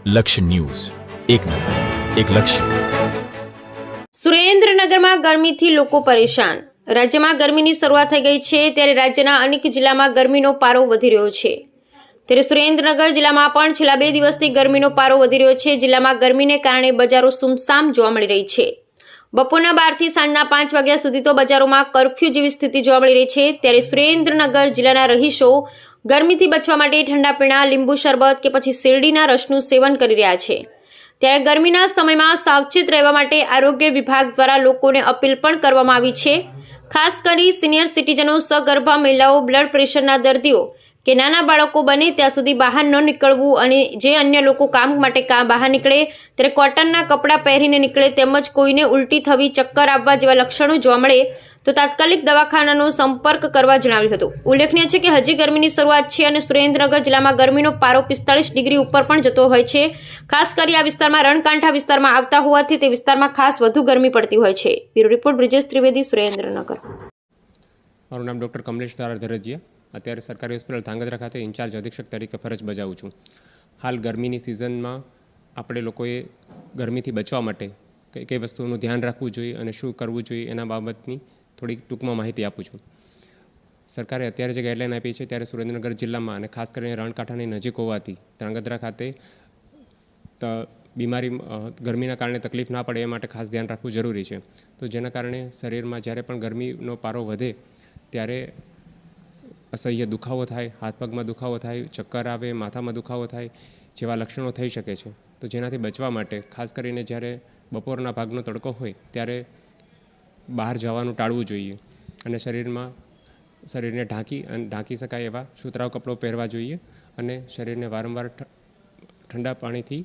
લક્ષ્ય ન્યૂઝ, એક નજર, એક લક્ષ્ય. સુરેન્દ્રનગરમાં ગરમીથી લોકો પરેશાન. રાજ્યમાં ગરમીની શરૂઆત થઈ ગઈ છે, ત્યારે રાજ્યના અનેક જિલ્લામાં ગરમીનો પારો વધી રહ્યો છે. ત્યારે સુરેન્દ્રનગર જિલ્લામાં પણ છેલ્લા 2 દિવસથી ગરમીનો પારો વધી રહ્યો છે. જિલ્લામાં ગરમીને કારણે બજારો સુમસામ જોવા મળી રહી છે. બપોરના 12 થી સાંજના 5 વાગ્યા સુધી તો બજારોમાં કર્ફ્યુ જેવી સ્થિતિ જોવા મળી રહી છે. ત્યારે સુરેન્દ્રનગર જિલ્લાના રહીશો ગરમીથી બચવા માટે ઠંડા પીણા, લીંબુ શરબત કે પછી શેરડીના રસનું સેવન કરી રહ્યા છે. ત્યારે ગરમીના સમયમાં સાવચેત રહેવા માટે આરોગ્ય વિભાગ દ્વારા લોકોને અપીલ પણ કરવામાં આવી છે. ખાસ કરી સિનિયર સિટીઝનો, સગર્ભા મહિલાઓ, બ્લડ પ્રેશરના દર્દીઓ કે નાના બાળકો બને ત્યાં સુધી બહાર ન નીકળવું, અને જે અન્ય લોકો કામ માટે બહાર નીકળે ત્યારે કોટનના કપડાં પહેરીને નીકળે, તેમજ કોઈને ઉલટી થવી, ચક્કર આવવા જેવા લક્ષણો જોવા મળે તો તાત્કાલિક દવાખાનાનો સંપર્ક કરવા જણાવ્યું હતું. ઉલ્લેખનીય છે કે હજી ગરમીની શરૂઆત છે અને સુરેન્દ્રનગર જિલ્લામાં ગરમીનો પારો 45 ડિગ્રી ઉપર પણ જતો હોય છે. ખાસ કરી આ વિસ્તારમાં રણકાંઠા વિસ્તારમાં આવતા હોવાથી તે વિસ્તારમાં ખાસ વધુ ગરમી પડતી હોય છે. Bureau report Brijesh Trivedi, Surendranagar. મારું નામ ડૉક્ટર કમલેશ ધરજીયા. અત્યારે સરકારી હોસ્પિટલ ધાંગધ્રા ખાતે ઇન્ચાર્જ અધિક્ષક તરીકે ફરજ બજાવું છું. હાલ ગરમીની સિઝનમાં આપણે લોકોએ ગરમીથી બચવા માટે કઈ વસ્તુનું ધ્યાન રાખવું જોઈએ અને શું કરવું જોઈએ એના બાબતની થોડીક ટૂંકમાં માહિતી આપું છું. સરકારે અત્યારે જે ગાઈડલાઈન આપી છે ત્યારે સુરેન્દ્રનગર જિલ્લામાં અને ખાસ કરીને રણકાંઠાની નજીક હોવાથી ધાંગધ્રા ખાતે બીમારી ગરમીના કારણે તકલીફ ના પડે એ માટે ખાસ ધ્યાન રાખવું જરૂરી છે. તો જેના કારણે શરીરમાં જ્યારે પણ ગરમીનો પારો વધે ત્યારે અસહ્ય દુખાવો થાય, હાથ પગમાં દુખાવો થાય, ચક્કર આવે, માથામાં દુખાવો થાય જેવા લક્ષણો થઈ શકે છે. તો જેનાથી બચવા માટે ખાસ કરીને જ્યારે બપોરના ભાગનો તડકો હોય ત્યારે બહાર જવાનું ટાળવું જોઈએ અને શરીરને ઢાંકી શકાય એવા સુતરાઉ કપડો પહેરવા જોઈએ અને શરીરને વારંવાર ઠંડા પાણીથી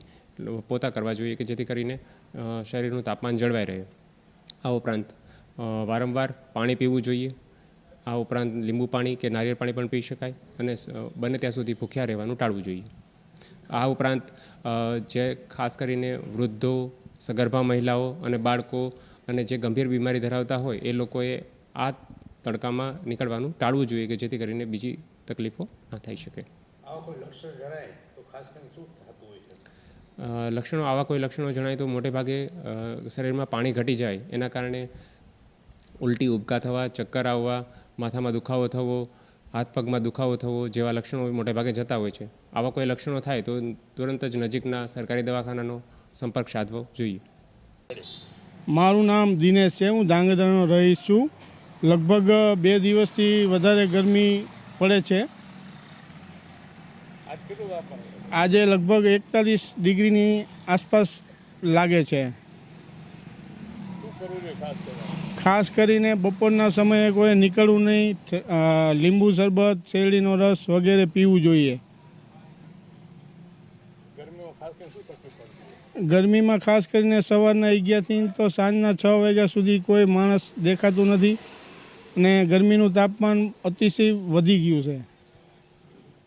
પોતા કરવા જોઈએ કે જેથી કરીને શરીરનું તાપમાન જળવાઈ રહે. આ ઉપરાંત વારંવાર પાણી પીવું જોઈએ. આ ઉપરાંત લીંબુ પાણી કે નારિયેળ પાણી પણ પી શકાય અને બને ત્યાં સુધી ભૂખ્યા રહેવાનું ટાળવું જોઈએ. આ ઉપરાંત જે ખાસ કરીને વૃદ્ધો, સગર્ભા મહિલાઓ અને બાળકો અને જે ગંભીર બીમારી ધરાવતા હોય એ લોકોએ આ તડકામાં નીકળવાનું ટાળવું જોઈએ કે જેથી કરીને બીજી તકલીફો ના થઈ શકે. આવા કોઈ લક્ષણો જણાય તો મોટે ભાગે શરીરમાં પાણી ઘટી જાય એના કારણે ઉલટી, ઉબકા થવા, ચક્કર આવવા, માથામાં દુખાવો થવો, હાથ પગમાં દુખાવો થવો જેવા લક્ષણો મોટે ભાગે જતા હોય છે. આવા કોઈ લક્ષણો થાય તો તુરંત જ નજીકના સરકારી દવાખાનાનો સંપર્ક સાધવો જોઈએ. મારું નામ દિનેશ છે. હું ધાંગધ્રાનો રહીશ છું. લગભગ 2 દિવસથી વધારે ગરમી પડે છે. આજે લગભગ 41 ડિગ્રીની આસપાસ લાગે છે. ખાસ કરીને બપોરના સમયે કોઈ નીકળવું નહીં. લીંબુ શરબત, શેરડીનો રસ વગેરે પીવું જોઈએ. ગરમીમાં ખાસ કરીને સવારના 11થી તો સાંજના 6 વાગ્યા સુધી કોઈ માણસ દેખાતું નથી અને ગરમીનું તાપમાન અતિશય વધી ગયું છે.